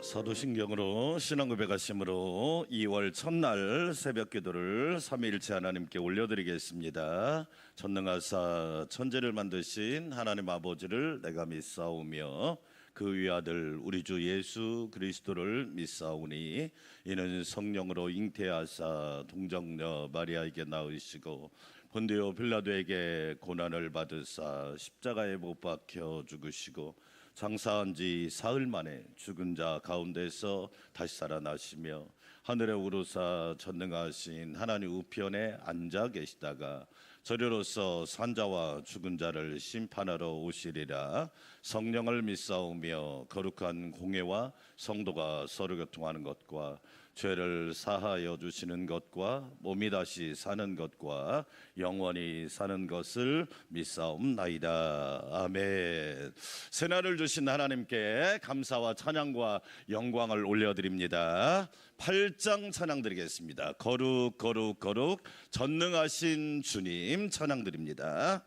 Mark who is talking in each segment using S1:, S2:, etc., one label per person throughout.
S1: 사도신경으로 신앙고백하심으로 2월 첫날 새벽기도를 삼위일체 하나님께 올려드리겠습니다. 전능하사 천지를 만드신 하나님 아버지를 내가 믿사오며 그 위아들 우리 주 예수 그리스도를 믿사오니 이는 성령으로 잉태하사 동정녀 마리아에게 낳으시고 본디오 빌라도에게 고난을 받으사 십자가에 못 박혀 죽으시고 장사한 지 사흘 만에 죽은 자 가운데서 다시 살아나시며 하늘에 오르사 전능하신 하나님 우편에 앉아 계시다가 저리로서 산자와 죽은 자를 심판하러 오시리라. 성령을 믿사오며 거룩한 공회와 성도가 서로 교통하는 것과 죄를 사하여 주시는 것과 몸이 다시 사는 것과 영원히 사는 것을 믿사옵나이다. 아멘. 새날을 주신 하나님께 감사와 찬양과 영광을 올려드립니다. 8장 찬양 드리겠습니다. 거룩 거룩 거룩 전능하신 주님 찬양 드립니다.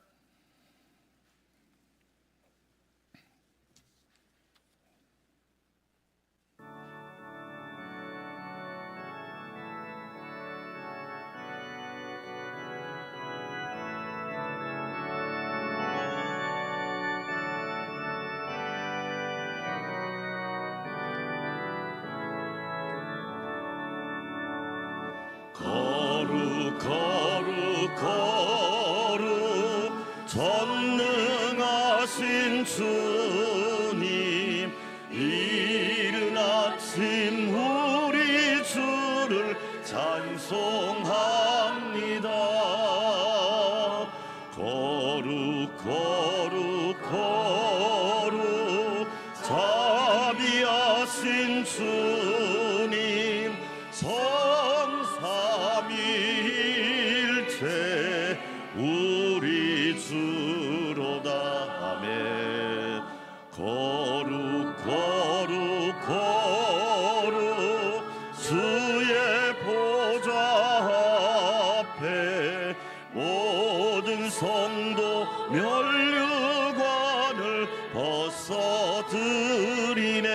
S1: 거룩 거룩 거룩 전능하신 주님 이른 아침 우리 주를 찬송합니다. 거룩 거룩 거룩 자비하신 주님 삼위일체 우리 주로다. 아멘. 거룩 거룩 거룩 주의 보좌 앞에 모든 성도 면류관을 벗어드리네.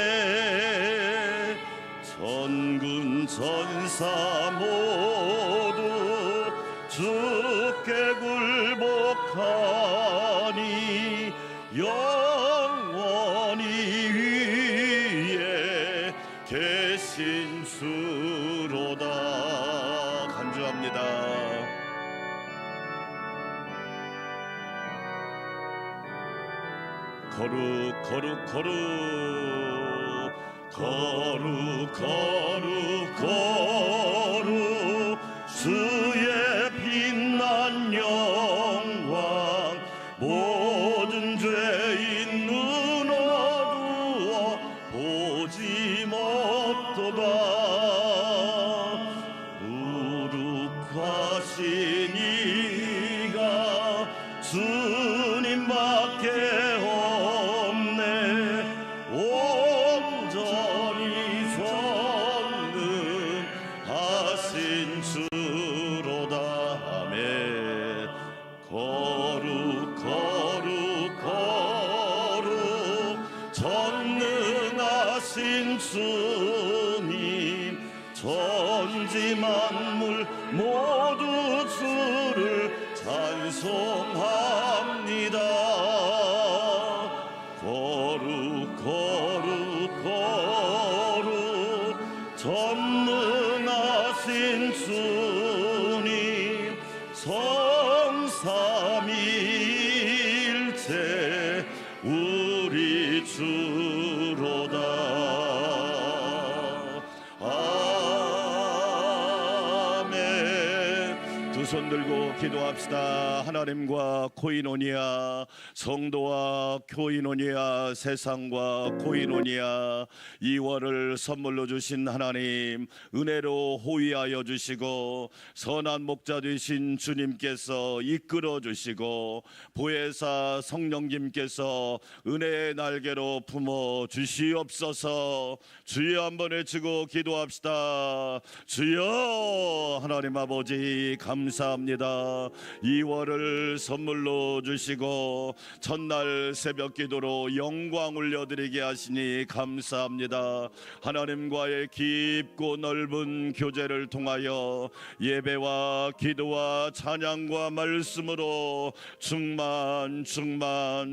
S1: 전군 전사 모두 주께 굴복하니 영원히 위에 계신 주로다. 간주합니다. 거룩 거룩 거룩 거룩 거룩 거룩 주의 빛난 영광 모든 죄인 눈 어두워 보지 못도다. 우룩하신 이가 주님밖에 없네. 온전히 전능하신 주로다. 아멘. 거룩 거룩 거룩 전능하신 주님 천지 만물 모두 주를 찬송합니다. 거룩 거룩 거룩 전능하신 주님 성삼위일체 우리 주로다. 아멘. 두 손 들고 기도합시다. 하나님과 코이노니아, 성도와 코이노니아, 세상과 코이노니아, 2월을 선물로 주신 하나님 은혜로 호위하여 주시고 선한 목자 되신 주님께서 이끌어 주시고 보혜사 성령님께서 은혜의 날개로 품어 주시옵소서. 주여 한번 외치고 기도합시다. 주여. 하나님 아버지 감사합니다. 감사합니다. 2월을 선물로 주시고 첫날 새벽 기도로 영광 올려드리게 하시니 감사합니다. 하나님과의 깊고 넓은 교제를 통하여 예배와 기도와 찬양과 말씀으로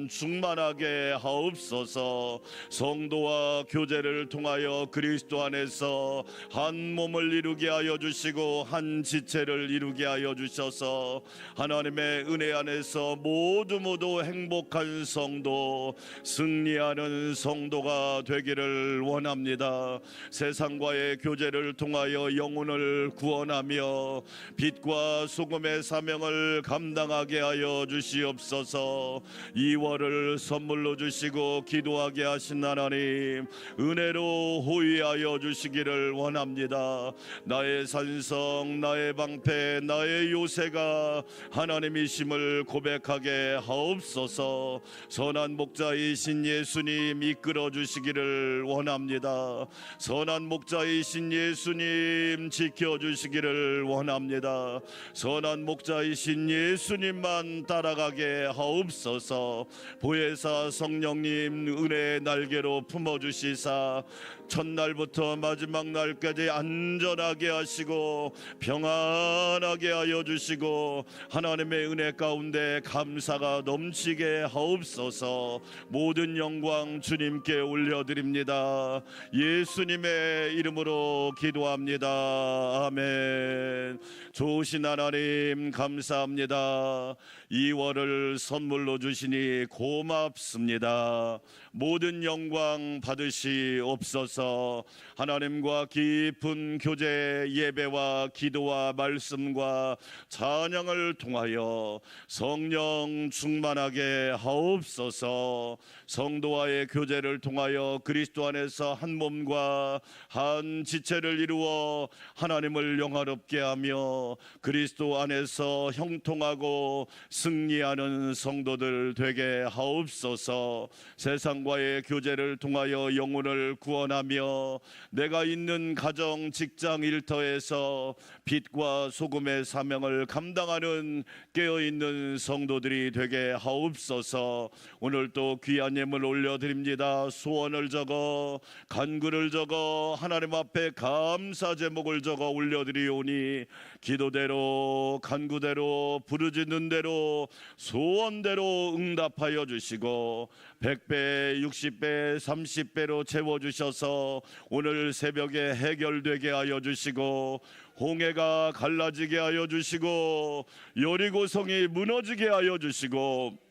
S1: 충만하게 하옵소서. 성도와 교제를 통하여 그리스도 안에서 한 몸을 이루게 하여 주시고 한 지체를 이루게 하여 주셔서 하나님의 은혜 안에서 모두 행복한 성도, 승리하는 성도가 되기를 원합니다. 세상과의 교제를 통하여 영혼을 구원하며 빛과 소금의 사명을 감당하게 하여 주시옵소서. 2월을 선물로 주시고 기도하게 하신 하나님, 은혜로 호위하여 주시기를 원합니다. 나의 산성, 나의 방패, 나의 요새가 하나님이심을 고백하게 하옵소서. 선한 목자이신 예수님 이끌어 주시기를 원합니다. 선한 목자이신 예수님 지켜 주시기를 원합니다. 선한 목자이신 예수님만 따라가게 하옵소서. 보혜사 성령님 은혜의 날개로 품어주시사 첫날부터 마지막 날까지 안전하게 하시고 평안하게 하여 주시고 하나님의 은혜 가운데 감사가 넘치게 하옵소서. 모든 영광 주님께 올려드립니다. 예수님의 이름으로 기도합니다. 아멘. 좋으신 하나님 감사합니다. 2월을 선물로 주시니 고맙습니다. 모든 영광 받으시옵소서. 하나님과 깊은 교제, 예배와 기도와 말씀과 찬양을 통하여 성령 충만하게 하옵소서. 성도와의 교제를 통하여 그리스도 안에서 한 몸과 한 지체를 이루어 하나님을 영화롭게 하며 그리스도 안에서 형통하고 승리하는 성도들 되게 하옵소서. 세상과의 교제를 통하여 영혼을 구원하며 내가 있는 가정, 직장, 일터에서 빛과 소금의 사명을 감당하는 깨어있는 성도들이 되게 하옵소서. 오늘 또 귀한 예물 올려드립니다. 소원을 적어 간구를 적어 하나님 앞에 감사 제목을 적어 올려드리오니 기도대로 간구대로 부르짖는 대로 소원대로 응답하여 주시고 100배 60배 30배로 채워주셔서 오늘 새벽에 해결되게 하여 주시고 홍해가 갈라지게 하여 주시고 여리고성이 무너지게 하여 주시고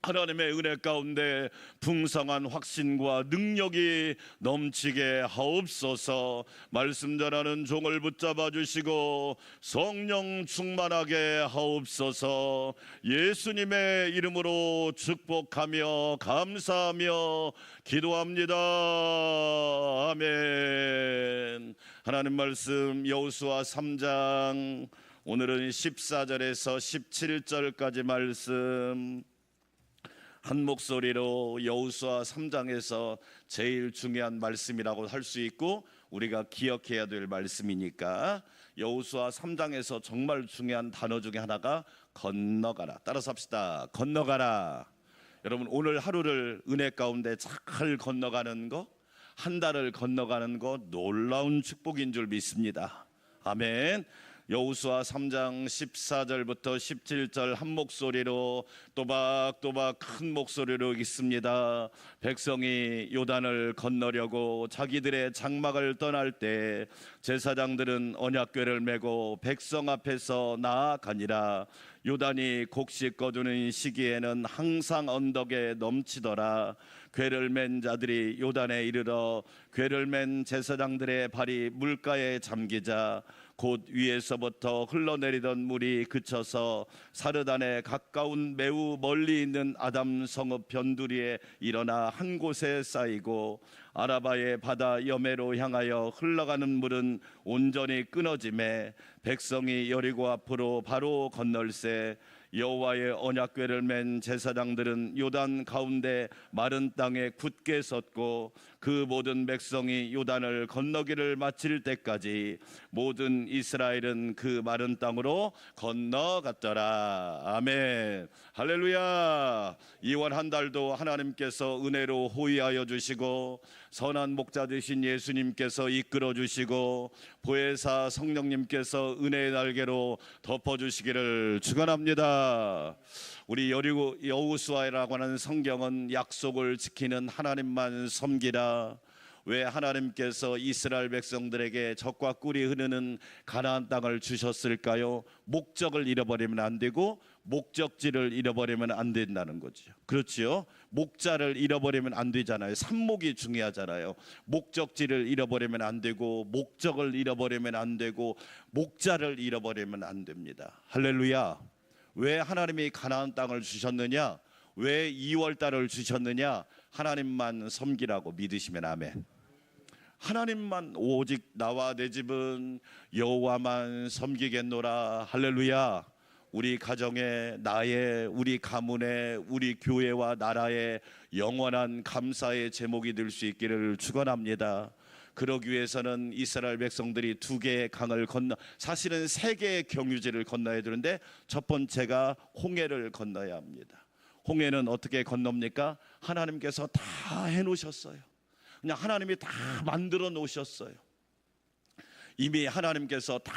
S1: 하나님의 은혜 가운데 풍성한 확신과 능력이 넘치게 하옵소서. 말씀 전하는 종을 붙잡아 주시고 성령 충만하게 하옵소서. 예수님의 이름으로 축복하며 감사하며 기도합니다. 아멘. 하나님 말씀 여호수아 3장 오늘은 14절에서 17절까지 말씀 한 목소리로 여호수아 3장에서 제일 중요한 말씀이라고 할 수 있고 우리가 기억해야 될 말씀이니까 여호수아 3장에서 정말 중요한 단어 중에 하나가 건너가라. 따라서 합시다. 건너가라. 여러분 오늘 하루를 은혜 가운데 잘 건너가는 거, 한 달을 건너가는 거 놀라운 축복인 줄 믿습니다. 아멘. 여호수아 3장 14절부터 17절 한 목소리로 또박또박 큰 목소리로 읽습니다. 백성이 요단을 건너려고 자기들의 장막을 떠날 때 제사장들은 언약궤를 메고 백성 앞에서 나아가니라. 요단이 곡식 거두는 시기에는 항상 언덕에 넘치더라. 궤를 맨 자들이 요단에 이르러 궤를 맨 제사장들의 발이 물가에 잠기자 곧 위에서부터 흘러내리던 물이 그쳐서 사르단에 가까운 매우 멀리 있는 아담 성읍 변두리에 일어나 한 곳에 쌓이고 아라바의 바다 여매로 향하여 흘러가는 물은 온전히 끊어지매 백성이 여리고 앞으로 바로 건널새 여호와의 언약궤를 맨 제사장들은 요단 가운데 마른 땅에 굳게 섰고 그 모든 백성이 요단을 건너기를 마칠 때까지 모든 이스라엘은 그 마른 땅으로 건너갔더라. 아멘. 할렐루야. 2월 한 달도 하나님께서 은혜로 호위하여 주시고 선한 목자 되신 예수님께서 이끌어 주시고 보혜사 성령님께서 은혜의 날개로 덮어 주시기를 축원합니다. 우리 여호수아라고 하는 성경은 약속을 지키는 하나님만 섬기라. 왜 하나님께서 이스라엘 백성들에게 젖과 꿀이 흐르는 가나안 땅을 주셨을까요? 목적을 잃어버리면 안 되고 목적지를 잃어버리면 안 된다는 거죠. 그렇지요? 목자를 잃어버리면 안 되잖아요. 삽목이 중요하잖아요. 목적지를 잃어버리면 안 되고 목적을 잃어버리면 안 되고 목자를 잃어버리면 안 됩니다. 할렐루야. 왜 하나님이 가나안 땅을 주셨느냐? 왜 2월 달을 주셨느냐? 하나님만 섬기라고 믿으시면 아멘. 하나님만, 오직 나와 내 집은 여호와만 섬기겠노라. 할렐루야. 우리 가정에, 나의, 우리 가문에, 우리 교회와 나라의 영원한 감사의 제목이 될 수 있기를 축원합니다. 그러기 위해서는 이스라엘 백성들이 2개의 강을 건너, 사실은 3개의 경유지를 건너야 되는데 첫 번째가 홍해를 건너야 합니다. 홍해는 어떻게 건넙니까? 하나님께서 다 해놓으셨어요. 그냥 하나님이 다 만들어 놓으셨어요. 이미 하나님께서 다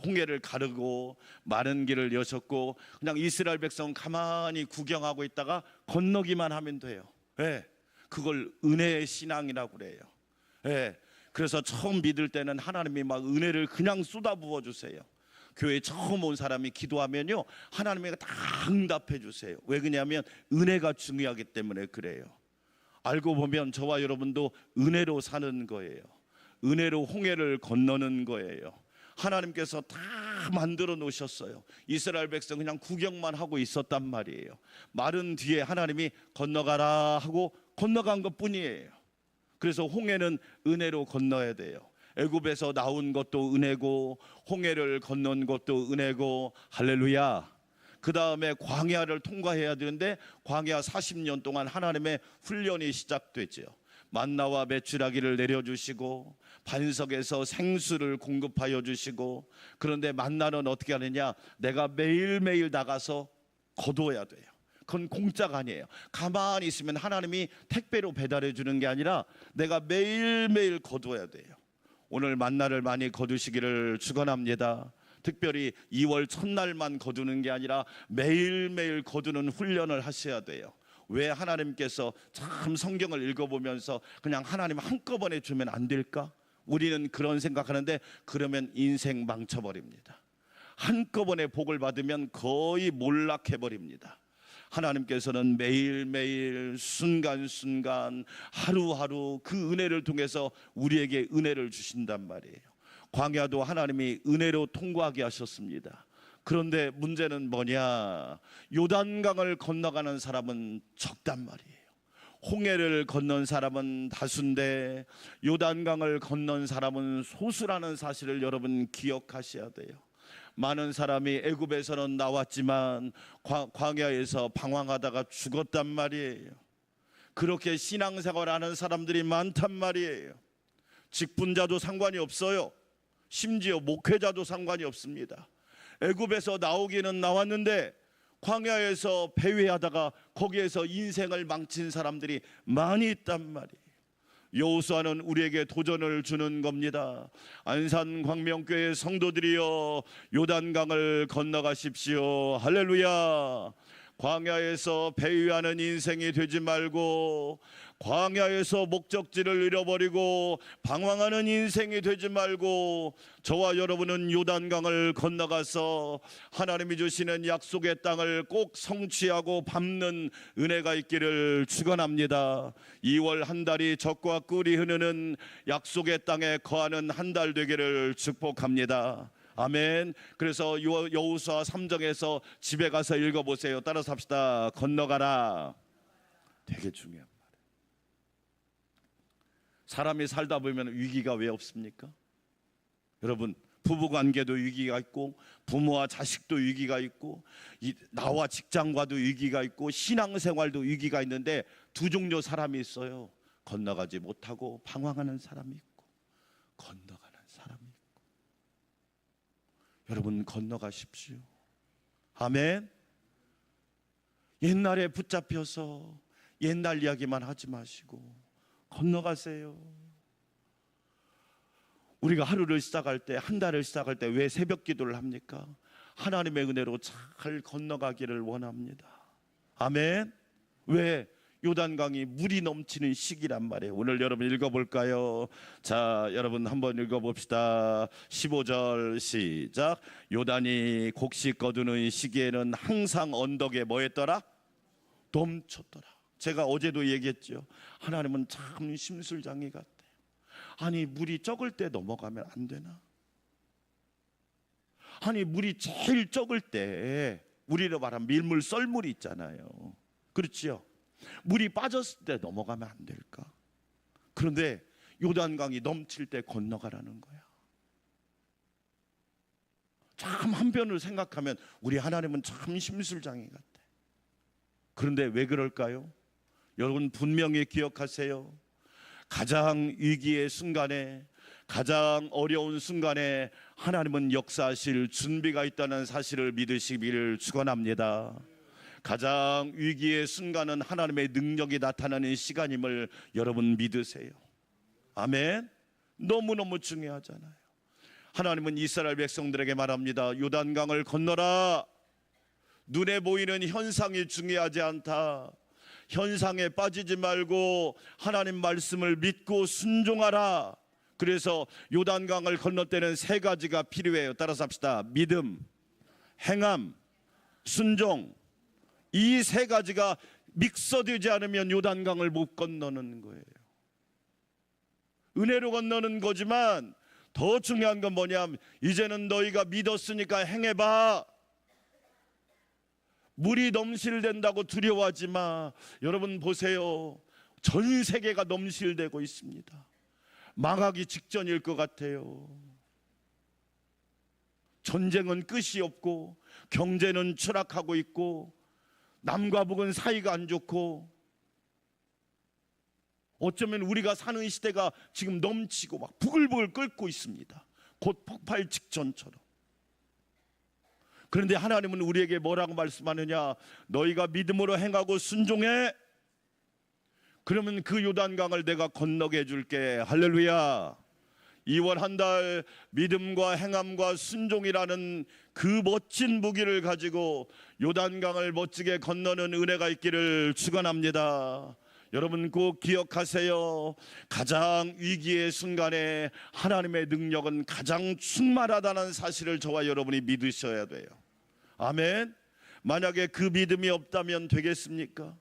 S1: 홍해를 가르고 마른 길을 여셨고 그냥 이스라엘 백성 가만히 구경하고 있다가 건너기만 하면 돼요. 네, 그걸 은혜의 신앙이라고 그래요. 네, 그래서 처음 믿을 때는 하나님이 막 은혜를 그냥 쏟아부어 주세요. 교회 처음 온 사람이 기도하면요, 하나님이 다 응답해 주세요. 왜 그러냐면 은혜가 중요하기 때문에 그래요. 알고 보면 저와 여러분도 은혜로 사는 거예요. 은혜로 홍해를 건너는 거예요. 하나님께서 다 만들어 놓으셨어요. 이스라엘 백성 그냥 구경만 하고 있었단 말이에요. 마른 뒤에 하나님이 건너가라 하고 건너간 것 뿐이에요. 그래서 홍해는 은혜로 건너야 돼요. 애굽에서 나온 것도 은혜고 홍해를 건넌 것도 은혜고, 할렐루야. 그 다음에 광야를 통과해야 되는데 광야 40년 동안 하나님의 훈련이 시작됐죠. 만나와 메추라기를 내려주시고 반석에서 생수를 공급하여 주시고, 그런데 만나는 어떻게 하느냐? 내가 매일매일 나가서 거두어야 돼요. 그건 공짜가 아니에요. 가만히 있으면 하나님이 택배로 배달해 주는 게 아니라 내가 매일매일 거두어야 돼요. 오늘 만나를 많이 거두시기를 축원합니다. 특별히 2월 첫날만 거두는 게 아니라 매일매일 거두는 훈련을 하셔야 돼요. 왜 하나님께서 참 성경을 읽어보면서 그냥 하나님 한꺼번에 주면 안 될까? 우리는 그런 생각하는데 그러면 인생 망쳐버립니다. 한꺼번에 복을 받으면 거의 몰락해버립니다. 하나님께서는 매일매일 순간순간 하루하루 그 은혜를 통해서 우리에게 은혜를 주신단 말이에요. 광야도 하나님이 은혜로 통과하게 하셨습니다. 그런데 문제는 뭐냐? 요단강을 건너가는 사람은 적단 말이에요. 홍해를 건넌 사람은 다수인데 요단강을 건넌 사람은 소수라는 사실을 여러분 기억하셔야 돼요. 많은 사람이 애굽에서는 나왔지만 광야에서 방황하다가 죽었단 말이에요. 그렇게 신앙생활하는 사람들이 많단 말이에요. 직분자도 상관이 없어요. 심지어 목회자도 상관이 없습니다. 애굽에서 나오기는 나왔는데 광야에서 배회하다가 거기에서 인생을 망친 사람들이 많이 있단 말이에요. 여호수아는 우리에게 도전을 주는 겁니다. 안산 광명교회 성도들이여, 요단강을 건너가십시오. 할렐루야. 광야에서 배회하는 인생이 되지 말고, 광야에서 목적지를 잃어버리고 방황하는 인생이 되지 말고, 저와 여러분은 요단강을 건너가서 하나님이 주시는 약속의 땅을 꼭 성취하고 밟는 은혜가 있기를 축원합니다. 2월 한 달이 젖과 꿀이 흐르는 약속의 땅에 거하는 한 달 되기를 축복합니다. 아멘. 그래서 여호수아 3장에서 집에 가서 읽어보세요. 따라서 합시다. 건너가라. 되게 중요한 말이에요. 사람이 살다 보면 위기가 왜 없습니까? 여러분, 부부관계도 위기가 있고 부모와 자식도 위기가 있고 나와 직장과도 위기가 있고 신앙생활도 위기가 있는데 두 종류 사람이 있어요. 건너가지 못하고 방황하는 사람이 있고 건너가는 사람이 있고. 여러분 건너가십시오. 아멘. 옛날에 붙잡혀서 옛날 이야기만 하지 마시고 건너가세요. 우리가 하루를 시작할 때, 한 달을 시작할 때 왜 새벽 기도를 합니까? 하나님의 은혜로 잘 건너가기를 원합니다. 아멘. 왜? 요단강이 물이 넘치는 시기란 말이에요. 오늘 여러분 읽어볼까요? 자, 여러분 한번 읽어봅시다. 15절 시작. 요단이 곡식 거두는 시기에는 항상 언덕에 뭐 했더라? 넘쳤더라. 제가 어제도 얘기했죠. 하나님은 참 심술장애 같아요. 아니 물이 적을 때 넘어가면 안 되나? 아니 물이 제일 적을 때, 우리로 말하면 밀물 썰물이 있잖아요. 그렇지요? 물이 빠졌을 때 넘어가면 안 될까? 그런데 요단강이 넘칠 때 건너가라는 거야. 참 한편으로 생각하면 우리 하나님은 참 심술장애 같아. 그런데 왜 그럴까요? 여러분 분명히 기억하세요. 가장 위기의 순간에, 가장 어려운 순간에 하나님은 역사하실 준비가 있다는 사실을 믿으시기를 축원합니다. 가장 위기의 순간은 하나님의 능력이 나타나는 시간임을 여러분 믿으세요. 아멘. 너무너무 중요하잖아요. 하나님은 이스라엘 백성들에게 말합니다. 요단강을 건너라. 눈에 보이는 현상이 중요하지 않다. 현상에 빠지지 말고 하나님 말씀을 믿고 순종하라. 그래서 요단강을 건널 때는 세 가지가 필요해요. 따라서 합시다. 믿음, 행함, 순종. 이 세 가지가 믹서되지 않으면 요단강을 못 건너는 거예요. 은혜로 건너는 거지만 더 중요한 건 뭐냐면 이제는 너희가 믿었으니까 행해봐. 물이 넘실된다고 두려워하지 마. 여러분 보세요. 전 세계가 넘실대고 있습니다. 망하기 직전일 것 같아요. 전쟁은 끝이 없고 경제는 추락하고 있고 남과 북은 사이가 안 좋고 어쩌면 우리가 사는 시대가 지금 넘치고 막 부글부글 끓고 있습니다. 곧 폭발 직전처럼. 그런데 하나님은 우리에게 뭐라고 말씀하느냐? 너희가 믿음으로 행하고 순종해. 그러면 그 요단강을 내가 건너게 해줄게. 할렐루야. 2월 한 달 믿음과 행함과 순종이라는 그 멋진 무기를 가지고 요단강을 멋지게 건너는 은혜가 있기를 축원합니다. 여러분 꼭 기억하세요. 가장 위기의 순간에 하나님의 능력은 가장 충만하다는 사실을 저와 여러분이 믿으셔야 돼요. 아멘. 만약에 그 믿음이 없다면 되겠습니까?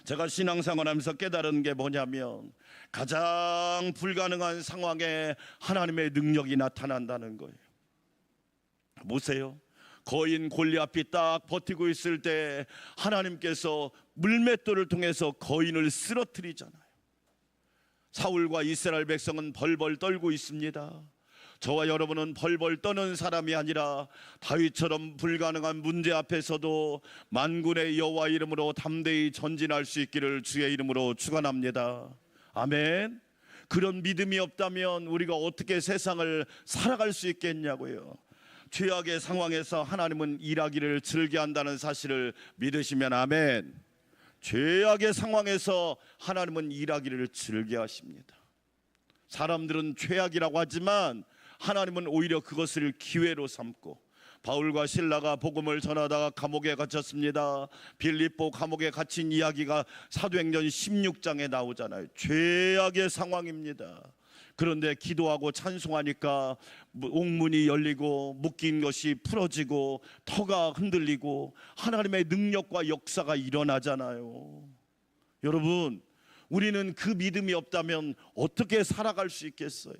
S1: 제가 신앙생활하면서 깨달은 게 뭐냐면 가장 불가능한 상황에 하나님의 능력이 나타난다는 거예요. 보세요. 거인 골리앗이 딱 버티고 있을 때 하나님께서 물맷돌을 통해서 거인을 쓰러뜨리잖아요. 사울과 이스라엘 백성은 벌벌 떨고 있습니다. 저와 여러분은 벌벌 떠는 사람이 아니라 다윗처럼 불가능한 문제 앞에서도 만군의 여호와 이름으로 담대히 전진할 수 있기를 주의 이름으로 축원합니다. 아멘. 그런 믿음이 없다면 우리가 어떻게 세상을 살아갈 수 있겠냐고요. 최악의 상황에서 하나님은 일하기를 즐겨한다는 사실을 믿으시면 아멘. 최악의 상황에서 하나님은 일하기를 즐겨하십니다. 사람들은 최악이라고 하지만 하나님은 오히려 그것을 기회로 삼고, 바울과 실라가 복음을 전하다가 감옥에 갇혔습니다. 빌립보 감옥에 갇힌 이야기가 사도행전 16장에 나오잖아요. 최악의 상황입니다. 그런데 기도하고 찬송하니까 옥문이 열리고 묶인 것이 풀어지고 터가 흔들리고 하나님의 능력과 역사가 일어나잖아요. 여러분, 우리는 그 믿음이 없다면 어떻게 살아갈 수 있겠어요?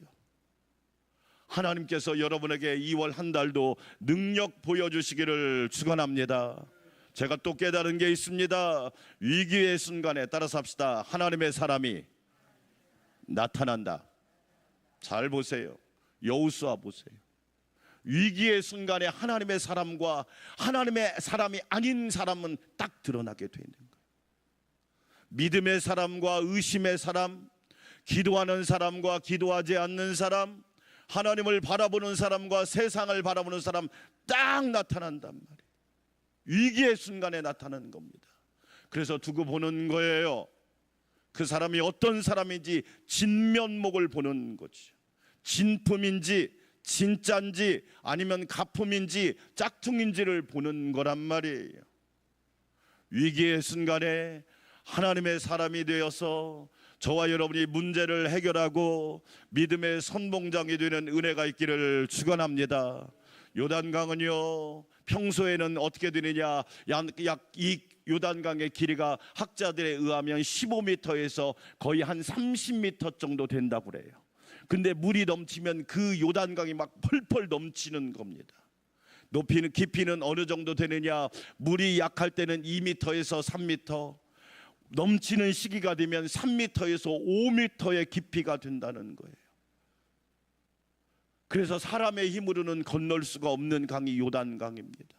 S1: 하나님께서 여러분에게 2월 한 달도 능력 보여주시기를 축원합니다. 제가 또 깨달은 게 있습니다. 위기의 순간에, 따라서 합시다. 하나님의 사람이 나타난다. 잘 보세요. 여호수아 보세요. 위기의 순간에 하나님의 사람과 하나님의 사람이 아닌 사람은 딱 드러나게 되는 거예요. 믿음의 사람과 의심의 사람, 기도하는 사람과 기도하지 않는 사람, 하나님을 바라보는 사람과 세상을 바라보는 사람 딱 나타난단 말이에요. 위기의 순간에 나타나는 겁니다. 그래서 두고 보는 거예요. 그 사람이 어떤 사람인지 진면목을 보는 거죠. 진품인지 진짜인지 아니면 가품인지 짝퉁인지를 보는 거란 말이에요. 위기의 순간에 하나님의 사람이 되어서 저와 여러분이 문제를 해결하고 믿음의 선봉장이 되는 은혜가 있기를 축원합니다. 요단강은요, 평소에는 어떻게 되느냐, 이 요단강의 길이가 학자들에 의하면 15m에서 거의 한 30m 정도 된다고 그래요. 근데 물이 넘치면 그 요단강이 막 펄펄 넘치는 겁니다. 높이는, 깊이는 어느 정도 되느냐, 물이 약할 때는 2m에서 3m, 넘치는 시기가 되면 3m에서 5m의 깊이가 된다는 거예요. 그래서 사람의 힘으로는 건널 수가 없는 강이 요단강입니다.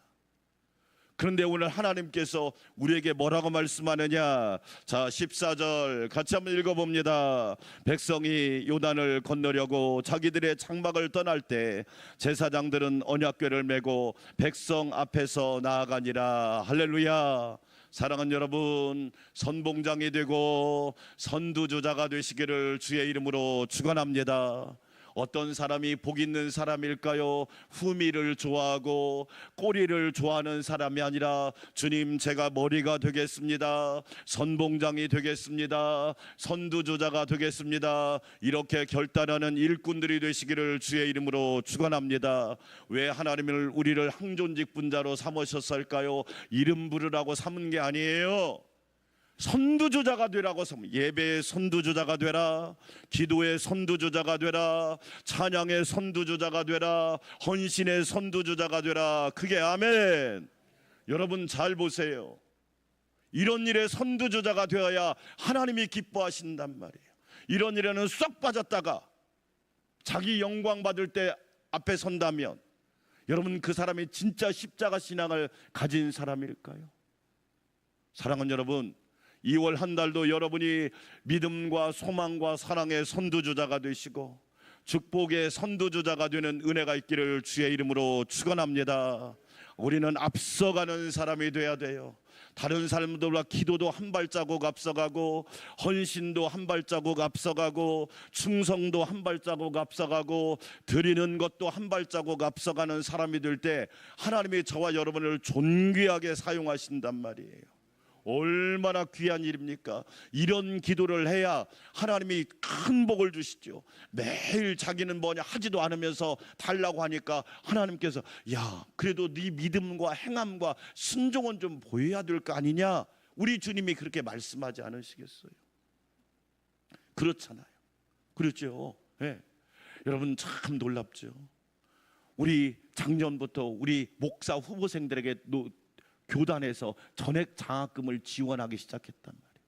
S1: 그런데 오늘 하나님께서 우리에게 뭐라고 말씀하느냐, 자 14절 같이 한번 읽어봅니다. 백성이 요단을 건너려고 자기들의 장막을 떠날 때 제사장들은 언약궤를 메고 백성 앞에서 나아가니라. 할렐루야. 사랑하는 여러분, 선봉장이 되고 선두주자가 되시기를 주의 이름으로 축원합니다. 어떤 사람이 복 있는 사람일까요? 후미를 좋아하고 꼬리를 좋아하는 사람이 아니라, 주님 제가 머리가 되겠습니다, 선봉장이 되겠습니다, 선두주자가 되겠습니다, 이렇게 결단하는 일꾼들이 되시기를 주의 이름으로 축원합니다. 왜 하나님을 우리를 항존직분자로 삼으셨을까요? 이름 부르라고 삼은 게 아니에요. 선두주자가 되라고 삼은, 예배의 선두주자가 되라, 기도의 선두주자가 되라, 찬양의 선두주자가 되라, 헌신의 선두주자가 되라. 그게 아멘. 여러분 잘 보세요. 이런 일에 선두주자가 되어야 하나님이 기뻐하신단 말이에요. 이런 일에는 쏙 빠졌다가 자기 영광 받을 때 앞에 선다면 여러분 그 사람이 진짜 십자가 신앙을 가진 사람일까요? 사랑하는 여러분, 2월 한 달도 여러분이 믿음과 소망과 사랑의 선두주자가 되시고 축복의 선두주자가 되는 은혜가 있기를 주의 이름으로 축원합니다. 우리는 앞서가는 사람이 돼야 돼요. 다른 사람들과 기도도 한 발자국 앞서가고, 헌신도 한 발자국 앞서가고, 충성도 한 발자국 앞서가고, 드리는 것도 한 발자국 앞서가는 사람이 될 때 하나님이 저와 여러분을 존귀하게 사용하신단 말이에요. 얼마나 귀한 일입니까? 이런 기도를 해야 하나님이 큰 복을 주시죠. 매일 자기는 뭐냐 하지도 않으면서 달라고 하니까 하나님께서, 야 그래도 네 믿음과 행함과 순종은 좀 보여야 될 거 아니냐, 우리 주님이 그렇게 말씀하지 않으시겠어요? 그렇잖아요. 그렇죠. 네. 여러분 참 놀랍죠. 우리 작년부터 우리 목사 후보생들에게 교단에서 전액 장학금을 지원하기 시작했단 말이에요.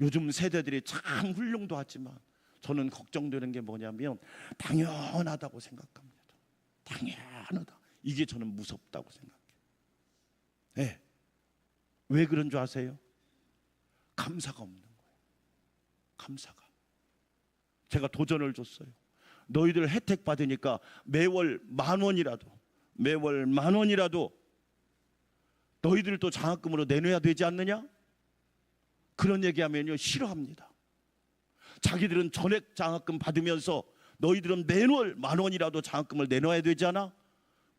S1: 요즘 세대들이 참 훌륭도 하지만 저는 걱정되는 게 뭐냐면 당연하다고 생각합니다. 당연하다. 이게 저는 무섭다고 생각해요. 네. 왜 그런 줄 아세요? 감사가 없는 거예요. 감사가. 제가 도전을 줬어요. 너희들 혜택 받으니까 매월 10,000원이라도 너희들도 장학금으로 내놔야 되지 않느냐? 그런 얘기하면요 싫어합니다. 자기들은 전액 장학금 받으면서 너희들은 매월 10,000원이라도 장학금을 내놔야 되지 않아?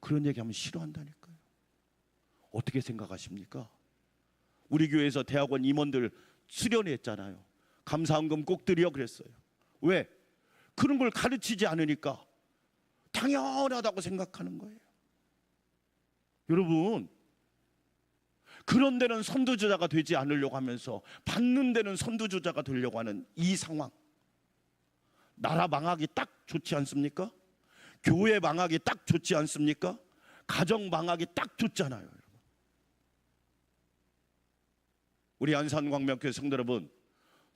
S1: 그런 얘기하면 싫어한다니까요. 어떻게 생각하십니까? 우리 교회에서 대학원 임원들 수련했잖아요. 감사헌금 꼭 드려 그랬어요. 왜? 그런 걸 가르치지 않으니까 당연하다고 생각하는 거예요. 여러분, 그런 데는 선두주자가 되지 않으려고 하면서 받는 데는 선두주자가 되려고 하는 이 상황, 나라 망하기 딱 좋지 않습니까? 교회 망하기 딱 좋지 않습니까? 가정 망하기 딱 좋잖아요. 여러분. 우리 안산광명교회 성도 여러분,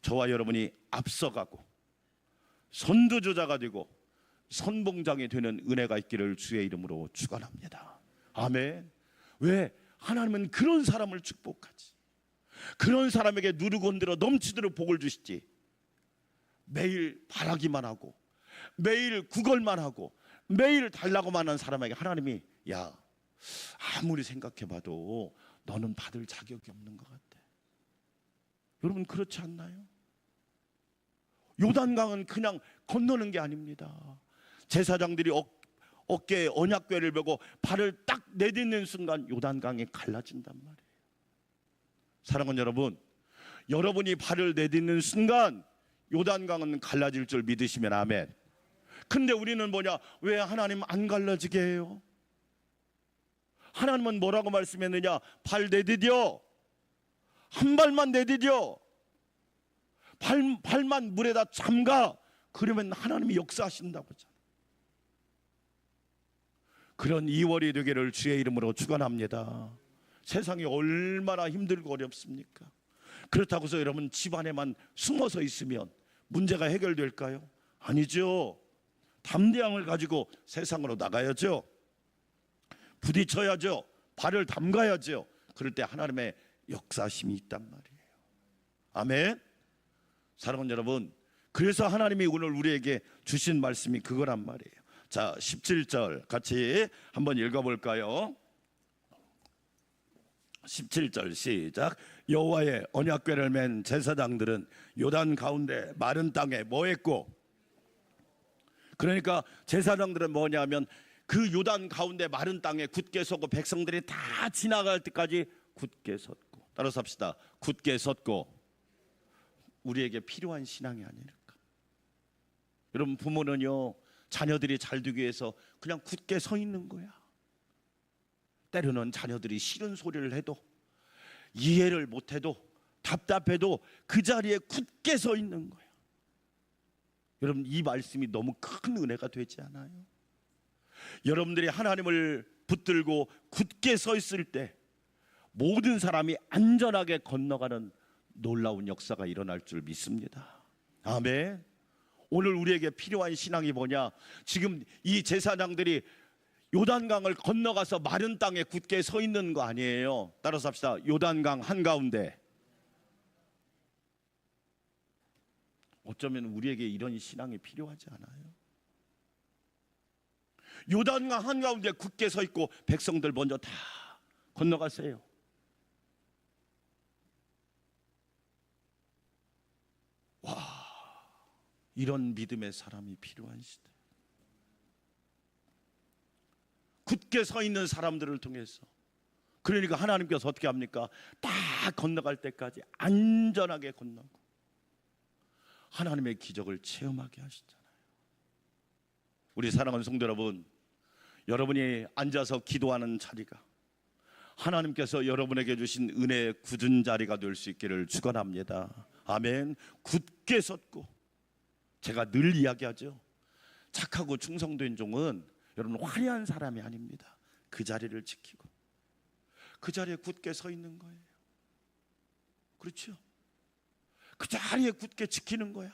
S1: 저와 여러분이 앞서가고 선두주자가 되고 선봉장이 되는 은혜가 있기를 주의 이름으로 축원합니다. 아멘. 왜? 하나님은 그런 사람을 축복하지. 그런 사람에게 누르고 흔들어 넘치도록 복을 주시지, 매일 바라기만 하고 매일 구걸만 하고 매일 달라고만 하는 사람에게 하나님이 야, 아무리 생각해봐도 너는 받을 자격이 없는 것 같아. 여러분 그렇지 않나요? 요단강은 그냥 건너는 게 아닙니다. 제사장들이 어깨에 언약궤를 메고 발을 딱 내딛는 순간 요단강이 갈라진단 말이에요. 사랑하는 여러분, 여러분이 발을 내딛는 순간 요단강은 갈라질 줄 믿으시면 아멘. 근데 우리는 뭐냐? 왜 하나님 안 갈라지게 해요? 하나님은 뭐라고 말씀했느냐? 발 내디뎌, 한 발만 내디뎌, 발만 물에다 잠가. 그러면 하나님이 역사하신다고 하잖아요. 그런 2월이 되기를 주의 이름으로 축원합니다. 세상이 얼마나 힘들고 어렵습니까? 그렇다고 해서 여러분 집안에만 숨어서 있으면 문제가 해결될까요? 아니죠. 담대함을 가지고 세상으로 나가야죠. 부딪혀야죠. 발을 담가야죠. 그럴 때 하나님의 역사심이 있단 말이에요. 아멘. 사랑하는 여러분, 그래서 하나님이 오늘 우리에게 주신 말씀이 그거란 말이에요. 자, 17절 같이 한번 읽어볼까요? 17절 시작. 여호와의 언약궤를 맨 제사장들은 요단 가운데 마른 땅에 뭐 했고? 그러니까 제사장들은 뭐냐면 그 요단 가운데 마른 땅에 굳게 서고 백성들이 다 지나갈 때까지 굳게 섰고. 따라서 합시다. 굳게 섰고. 우리에게 필요한 신앙이 아닐까. 여러분 부모는요, 자녀들이 잘 되기 위해서 그냥 굳게 서 있는 거야. 때로는 자녀들이 싫은 소리를 해도, 이해를 못해도, 답답해도 그 자리에 굳게 서 있는 거야. 여러분 이 말씀이 너무 큰 은혜가 되지 않아요? 여러분들이 하나님을 붙들고 굳게 서 있을 때 모든 사람이 안전하게 건너가는 놀라운 역사가 일어날 줄 믿습니다. 아멘. 오늘 우리에게 필요한 신앙이 뭐냐? 지금 이 제사장들이 요단강을 건너가서 마른 땅에 굳게 서 있는 거 아니에요. 따라서 합시다. 요단강 한가운데. 어쩌면 우리에게 이런 신앙이 필요하지 않아요? 요단강 한가운데 굳게 서 있고 백성들 먼저 다 건너가세요. 와, 이런 믿음의 사람이 필요한 시대. 굳게 서 있는 사람들을 통해서, 그러니까 하나님께서 어떻게 합니까? 다 건너갈 때까지 안전하게 건너고 하나님의 기적을 체험하게 하시잖아요. 우리 사랑하는 성도 여러분, 여러분이 앉아서 기도하는 자리가 하나님께서 여러분에게 주신 은혜의 굳은 자리가 될 수 있기를 축원합니다. 아멘. 굳게 섰고, 제가 늘 이야기하죠. 착하고 충성된 종은 여러분 화려한 사람이 아닙니다. 그 자리를 지키고 그 자리에 굳게 서 있는 거예요. 그렇죠? 그 자리에 굳게 지키는 거야.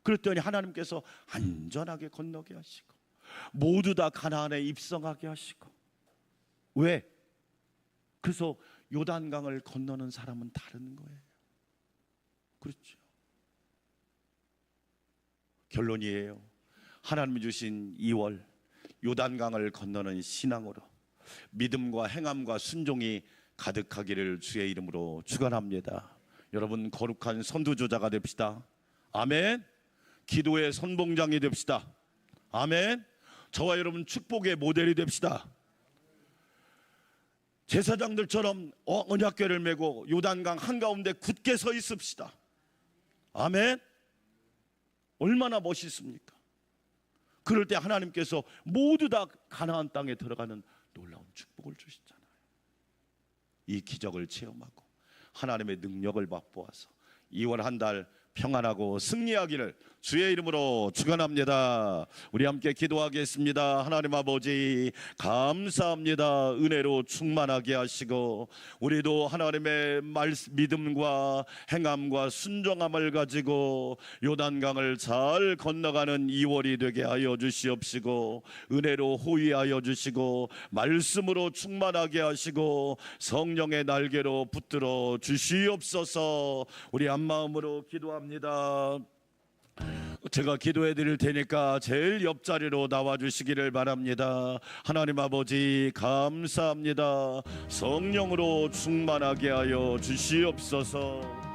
S1: 그랬더니 하나님께서 안전하게 건너게 하시고 모두 다 가나안에 입성하게 하시고. 왜? 그래서 요단강을 건너는 사람은 다른 거예요. 그렇죠? 결론이에요. 하나님이 주신 2월 요단강을 건너는 신앙으로 믿음과 행함과 순종이 가득하기를 주의 이름으로 축원합니다. 여러분 거룩한 선두주자가 됩시다. 아멘. 기도의 선봉장이 됩시다. 아멘. 저와 여러분 축복의 모델이 됩시다. 제사장들처럼 언약궤를 메고 요단강 한가운데 굳게 서 있읍시다. 아멘. 얼마나 멋있습니까? 그럴 때 하나님께서 모두 다 가나안 땅에 들어가는 놀라운 축복을 주시잖아요. 이 기적을 체험하고 하나님의 능력을 맛보아서 2월 한 달 평안하고 승리하기를 주의 이름으로 축원합니다. 우리 함께 기도하겠습니다. 하나님 아버지 감사합니다. 은혜로 충만하게 하시고 우리도 하나님의 믿음과 행함과 순종함을 가지고 요단강을 잘 건너가는 2월이 되게 하여 주시옵시고 은혜로 호위하여 주시고 말씀으로 충만하게 하시고 성령의 날개로 붙들어 주시옵소서. 우리 한마음으로 기도합니다. 제가 기도해 드릴 테니까 제일 옆자리로 나와 주시기를 바랍니다. 하나님 아버지 감사합니다. 성령으로 충만하게 하여 주시옵소서.